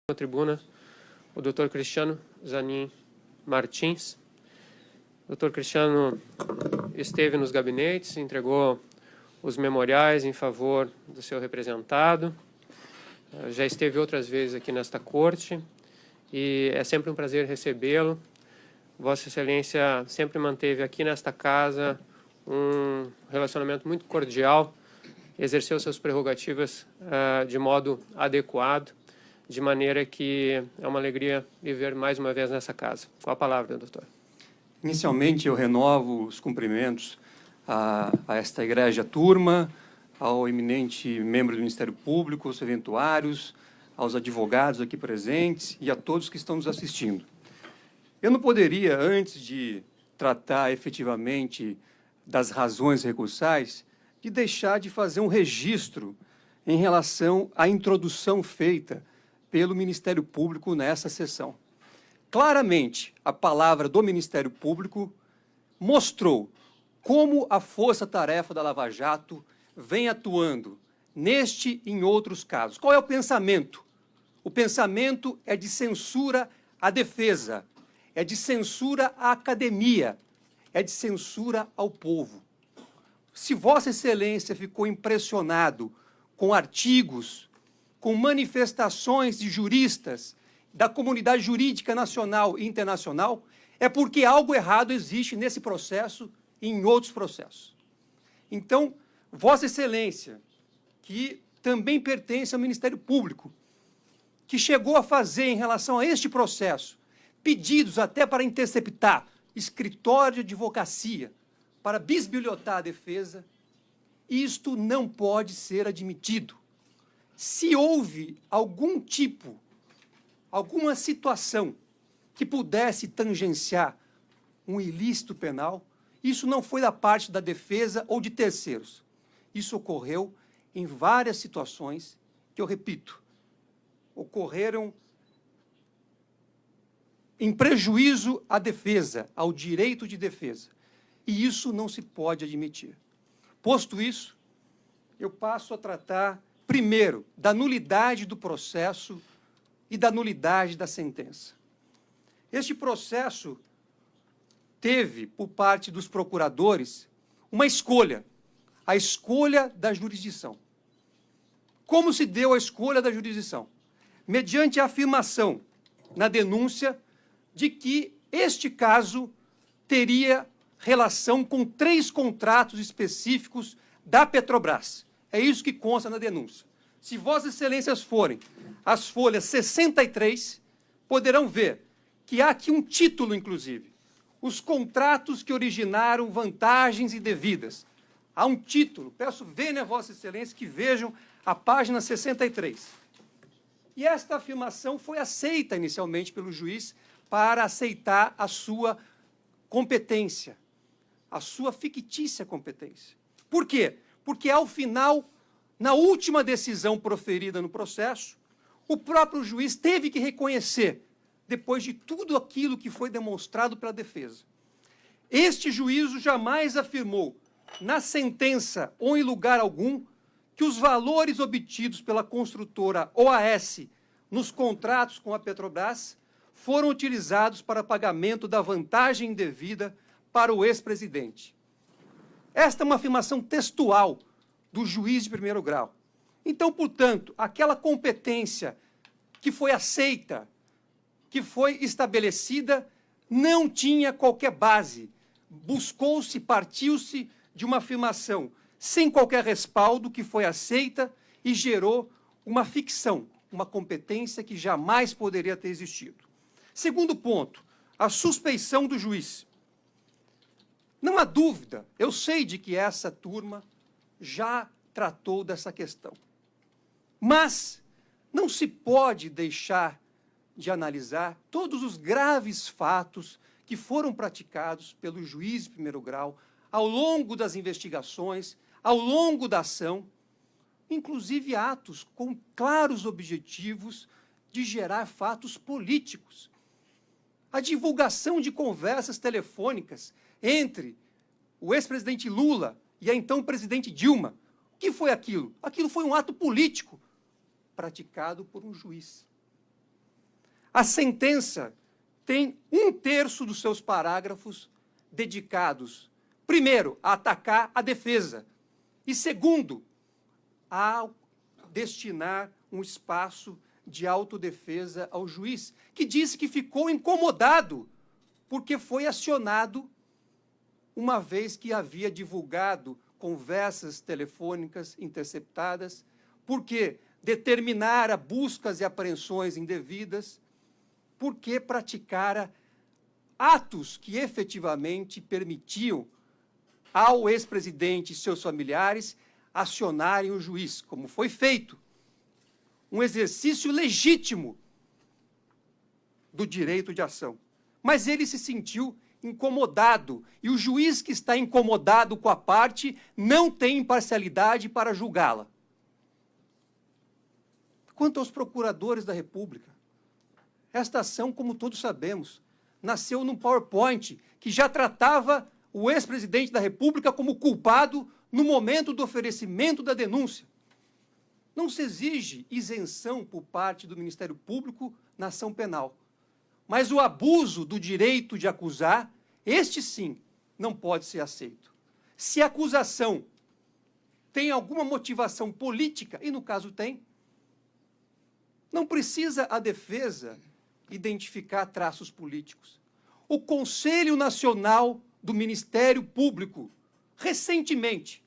Na tribuna, o Dr. Cristiano Zanin Martins. O Dr. Cristiano esteve nos gabinetes, entregou os memoriais em favor do seu representado. Já esteve outras vezes aqui nesta corte e é sempre um prazer recebê-lo. Vossa Excelência sempre manteve aqui nesta casa um relacionamento muito cordial, exerceu suas prerrogativas de modo adequado, de maneira que é uma alegria lhe ver mais uma vez nessa casa. Com a palavra, doutor. Inicialmente, eu renovo os cumprimentos a esta egrégia turma, ao eminente membro do Ministério Público, aos eventuários, aos advogados aqui presentes e a todos que estão nos assistindo. Eu não poderia, antes de tratar efetivamente das razões recursais, de deixar de fazer um registro em relação à introdução feita pelo Ministério Público nessa sessão. Claramente, a palavra do Ministério Público mostrou como a força-tarefa da Lava Jato vem atuando neste e em outros casos. Qual é o pensamento? O pensamento é de censura à defesa, é de censura à academia, é de censura ao povo. Se Vossa Excelência ficou impressionado com artigos, com manifestações de juristas da comunidade jurídica nacional e internacional, é porque algo errado existe nesse processo e em outros processos. Então, Vossa Excelência, que também pertence ao Ministério Público, que chegou a fazer em relação a este processo pedidos até para interceptar escritório de advocacia, para bisbilhotar a defesa, isto não pode ser admitido. Se houve algum tipo, alguma situação que pudesse tangenciar um ilícito penal, isso não foi da parte da defesa ou de terceiros. Isso ocorreu em várias situações que, eu repito, ocorreram em prejuízo à defesa, ao direito de defesa. E isso não se pode admitir. Posto isso, eu passo a tratar, primeiro, da nulidade do processo e da nulidade da sentença. Este processo teve, por parte dos procuradores, uma escolha, a escolha da jurisdição. Como se deu a escolha da jurisdição? Mediante a afirmação na denúncia de que este caso teria relação com 3 contratos específicos da Petrobras. É isso que consta na denúncia. Se Vossas Excelências forem às folhas 63, poderão ver que há aqui um título, inclusive. Os contratos que originaram vantagens indevidas. Há um título. Peço, venham a Vossa Excelência que vejam a página 63. E esta afirmação foi aceita inicialmente pelo juiz para aceitar a sua competência, a sua fictícia competência. Por quê? Porque, ao final, na última decisão proferida no processo, o próprio juiz teve que reconhecer, depois de tudo aquilo que foi demonstrado pela defesa. Este juízo jamais afirmou, na sentença ou em lugar algum, que os valores obtidos pela construtora OAS nos contratos com a Petrobras foram utilizados para pagamento da vantagem indevida para o ex-presidente. Esta é uma afirmação textual do juiz de primeiro grau. Então, portanto, aquela competência que foi aceita, que foi estabelecida, não tinha qualquer base. Buscou-se, partiu-se de uma afirmação sem qualquer respaldo que foi aceita e gerou uma ficção, uma competência que jamais poderia ter existido. Segundo ponto, a suspeição do juiz. Não há dúvida, eu sei de que essa turma já tratou dessa questão. Mas não se pode deixar de analisar todos os graves fatos que foram praticados pelo juiz de primeiro grau ao longo das investigações, ao longo da ação, inclusive atos com claros objetivos de gerar fatos políticos. A divulgação de conversas telefônicas entre o ex-presidente Lula e a então presidente Dilma. O que foi aquilo? Aquilo foi um ato político praticado por um juiz. A sentença tem 1/3 dos seus parágrafos dedicados, primeiro, a atacar a defesa, e segundo, a destinar um espaço de autodefesa ao juiz, que disse que ficou incomodado porque foi acionado uma vez que havia divulgado conversas telefônicas interceptadas, porque determinara buscas e apreensões indevidas, porque praticara atos que efetivamente permitiam ao ex-presidente e seus familiares acionarem o juiz, como foi feito. Um exercício legítimo do direito de ação. Mas ele se sentiu incomodado, e o juiz que está incomodado com a parte não tem imparcialidade para julgá-la. Quanto aos procuradores da República, esta ação, como todos sabemos, nasceu num PowerPoint que já tratava o ex-presidente da República como culpado no momento do oferecimento da denúncia. Não se exige isenção por parte do Ministério Público na ação penal, mas o abuso do direito de acusar, este sim, não pode ser aceito. Se a acusação tem alguma motivação política, e no caso tem, não precisa a defesa identificar traços políticos. O Conselho Nacional do Ministério Público, recentemente,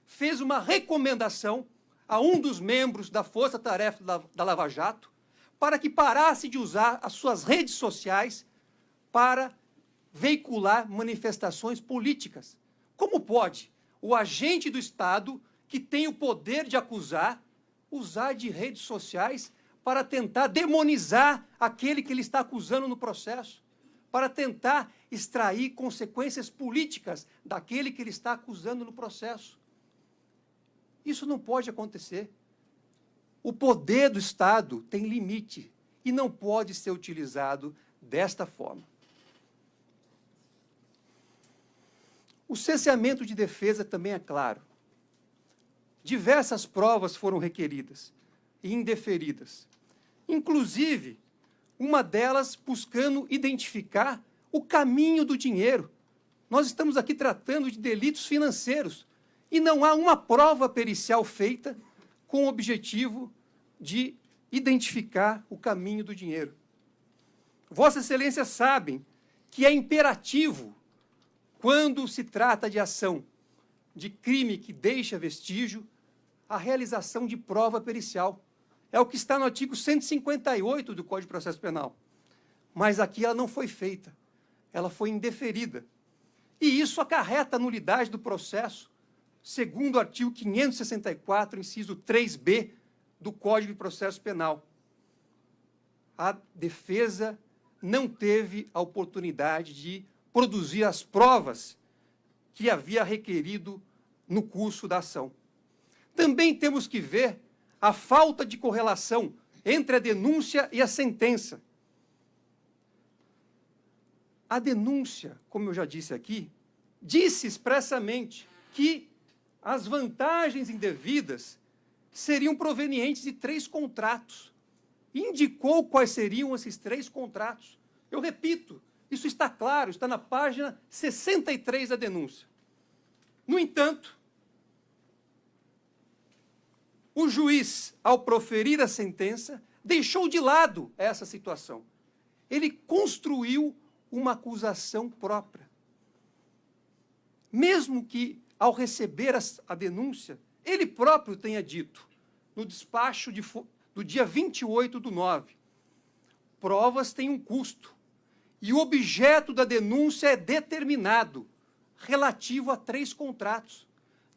fez uma recomendação a um dos membros da Força Tarefa da Lava Jato para que parasse de usar as suas redes sociais para veicular manifestações políticas. Como pode o agente do Estado, que tem o poder de acusar, usar de redes sociais para tentar demonizar aquele que ele está acusando no processo, para tentar extrair consequências políticas daquele que ele está acusando no processo? Isso não pode acontecer. O poder do Estado tem limite e não pode ser utilizado desta forma. O cerceamento de defesa também é claro. Diversas provas foram requeridas e indeferidas. Inclusive, uma delas buscando identificar o caminho do dinheiro. Nós estamos aqui tratando de delitos financeiros e não há uma prova pericial feita com o objetivo de identificar o caminho do dinheiro. Vossa Excelência sabem que é imperativo, quando se trata de ação de crime que deixa vestígio, a realização de prova pericial. É o que está no artigo 158 do Código de Processo Penal. Mas aqui ela não foi feita, ela foi indeferida. E isso acarreta a nulidade do processo, segundo o artigo 564, inciso 3b, do Código de Processo Penal. A defesa não teve a oportunidade de produzir as provas que havia requerido no curso da ação. Também temos que ver a falta de correlação entre a denúncia e a sentença. A denúncia, como eu já disse aqui, disse expressamente que as vantagens indevidas seriam provenientes de 3 contratos. Indicou quais seriam esses 3 contratos. Eu repito, isso está claro, está na página 63 da denúncia. No entanto, o juiz, ao proferir a sentença, deixou de lado essa situação. Ele construiu uma acusação própria. Mesmo que, ao receber a denúncia, ele próprio tenha dito, no despacho do dia 28/9, provas têm um custo, e o objeto da denúncia é determinado, relativo a 3 contratos.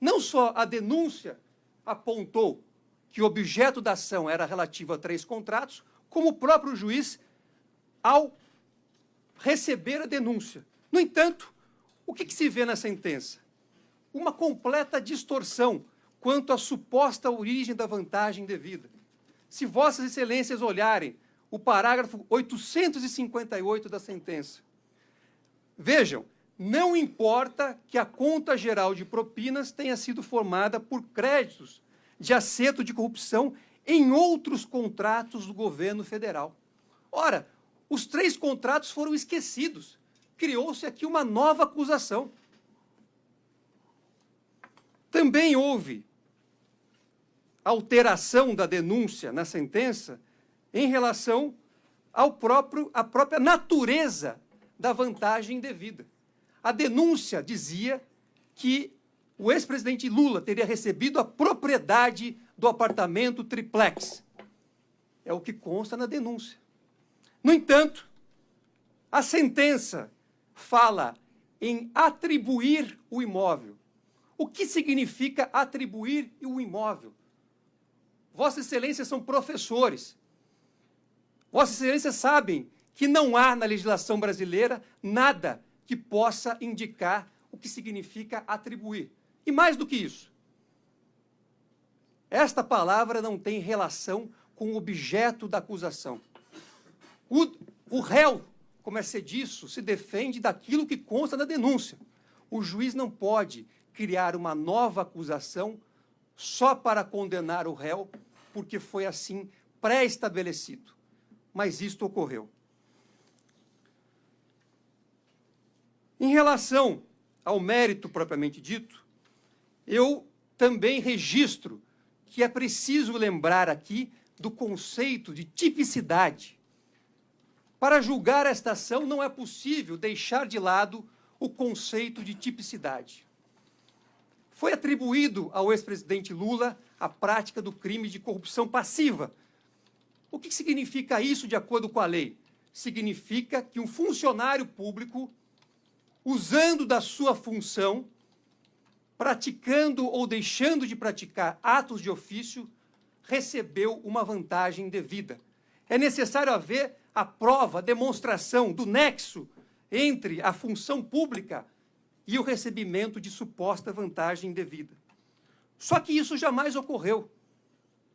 Não só a denúncia apontou que o objeto da ação era relativo a 3 contratos, como o próprio juiz, ao receber a denúncia. No entanto, o que se vê na sentença? Uma completa distorção quanto à suposta origem da vantagem devida. Se Vossas Excelências olharem o parágrafo 858 da sentença, vejam, não importa que a conta geral de propinas tenha sido formada por créditos de acerto de corrupção em outros contratos do governo federal. Ora, os 3 contratos foram esquecidos. Criou-se aqui uma nova acusação. Também houve alteração da denúncia na sentença em relação à própria natureza da vantagem indevida. A denúncia dizia que o ex-presidente Lula teria recebido a propriedade do apartamento triplex. É o que consta na denúncia. No entanto, a sentença fala em atribuir o imóvel. O que significa atribuir o imóvel? Vossa Excelência são professores. Vossa Excelência sabem que não há na legislação brasileira nada que possa indicar o que significa atribuir. E mais do que isso, esta palavra não tem relação com o objeto da acusação. O réu, como é disso, se defende daquilo que consta na denúncia. O juiz não pode criar uma nova acusação só para condenar o réu, porque foi assim pré-estabelecido. Mas isto ocorreu. Em relação ao mérito propriamente dito, eu também registro que é preciso lembrar aqui do conceito de tipicidade. Para julgar esta ação, não é possível deixar de lado o conceito de tipicidade. Foi atribuído ao ex-presidente Lula a prática do crime de corrupção passiva. O que significa isso de acordo com a lei? Significa que um funcionário público, usando da sua função, praticando ou deixando de praticar atos de ofício, recebeu uma vantagem indevida. É necessário haver a prova, a demonstração do nexo entre a função pública e o recebimento de suposta vantagem indevida. Só que isso jamais ocorreu.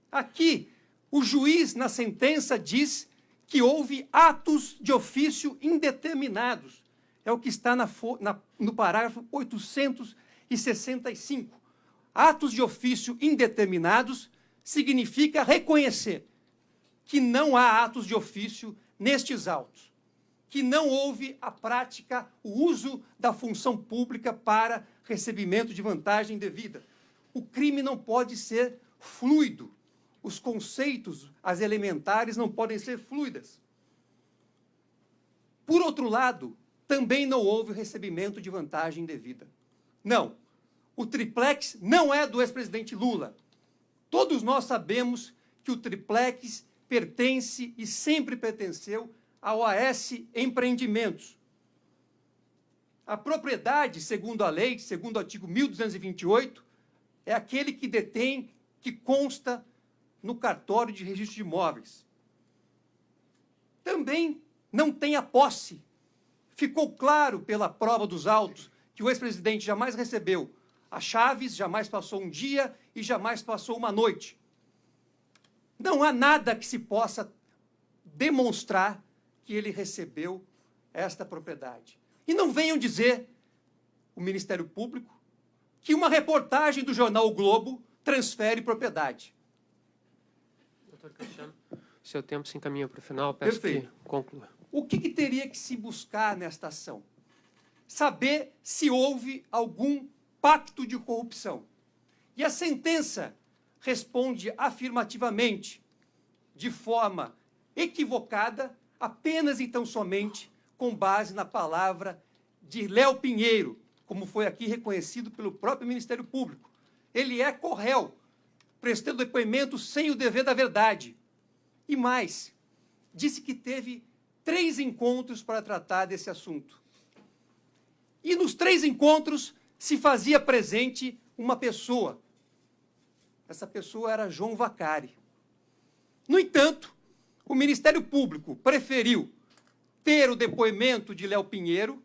Aqui, o juiz, na sentença, diz que houve atos de ofício indeterminados. É o que está no parágrafo 865. Atos de ofício indeterminados significa reconhecer que não há atos de ofício nestes autos, que não houve a prática, o uso da função pública para recebimento de vantagem indevida. O crime não pode ser fluido. Os conceitos, as elementares, não podem ser fluidas. Por outro lado, também não houve recebimento de vantagem indevida. Não, o triplex não é do ex-presidente Lula. Todos nós sabemos que o triplex pertence e sempre pertenceu ao AS Empreendimentos. A propriedade, segundo a lei, segundo o artigo 1228, é aquele que detém, que consta no cartório de registro de imóveis. Também não tem a posse. Ficou claro pela prova dos autos que o ex-presidente jamais recebeu as chaves, jamais passou um dia e jamais passou uma noite. Não há nada que se possa demonstrar que ele recebeu esta propriedade. E não venham dizer, o Ministério Público, que uma reportagem do jornal O Globo transfere propriedade. Doutor Cristiano, seu tempo se encaminha para o final, peço que conclua. O que teria que se buscar nesta ação? Saber se houve algum pacto de corrupção. E a sentença responde afirmativamente, de forma equivocada, apenas e tão somente com base na palavra de Léo Pinheiro, como foi aqui reconhecido pelo próprio Ministério Público. Ele é corréu, prestando depoimento sem o dever da verdade. E mais, disse que teve 3 encontros para tratar desse assunto. E nos 3 encontros se fazia presente uma pessoa. Essa pessoa era João Vacari. No entanto, o Ministério Público preferiu ter o depoimento de Léo Pinheiro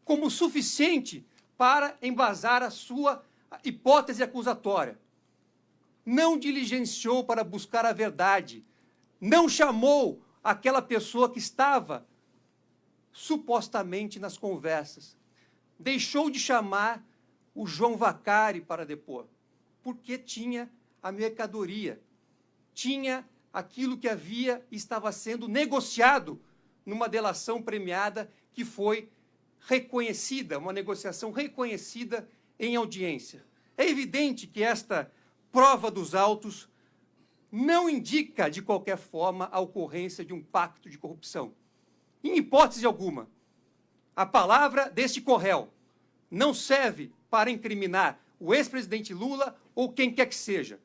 como suficiente para embasar a sua hipótese acusatória. Não diligenciou para buscar a verdade, não chamou aquela pessoa que estava supostamente nas conversas. Deixou de chamar o João Vacari para depor, porque tinha a mercadoria, tinha aquilo que havia e estava sendo negociado numa delação premiada que foi reconhecida, uma negociação reconhecida em audiência. É evidente que esta prova dos autos não indica, de qualquer forma, a ocorrência de um pacto de corrupção. Em hipótese alguma, a palavra deste corréu não serve para incriminar o ex-presidente Lula ou quem quer que seja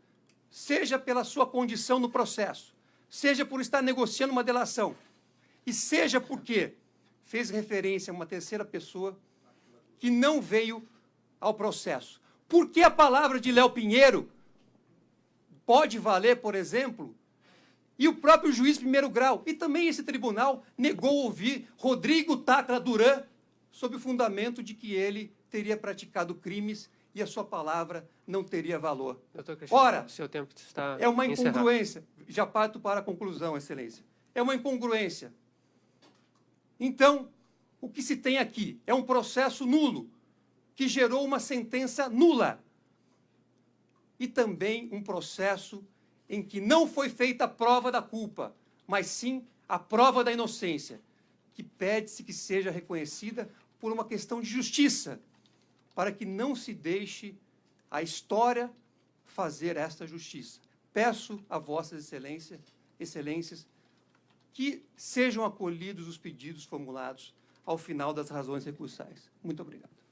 pela sua condição no processo, seja por estar negociando uma delação, e seja porque fez referência a uma terceira pessoa que não veio ao processo. Por que a palavra de Léo Pinheiro pode valer, por exemplo, e o próprio juiz de primeiro grau, e também esse tribunal, negou ouvir Rodrigo Tacla Duran sob o fundamento de que ele teria praticado crimes e a sua palavra não teria valor. Doutor Cristiano, Ora, seu tempo está é uma encerrado. incongruência. Já parto para a conclusão, Excelência. É uma incongruência. Então, o que se tem aqui é um processo nulo, que gerou uma sentença nula. E também um processo em que não foi feita a prova da culpa, mas sim a prova da inocência, que pede-se que seja reconhecida por uma questão de justiça, para que não se deixe a história fazer esta justiça. Peço a vossas excelências que sejam acolhidos os pedidos formulados ao final das razões recursais. Muito obrigado.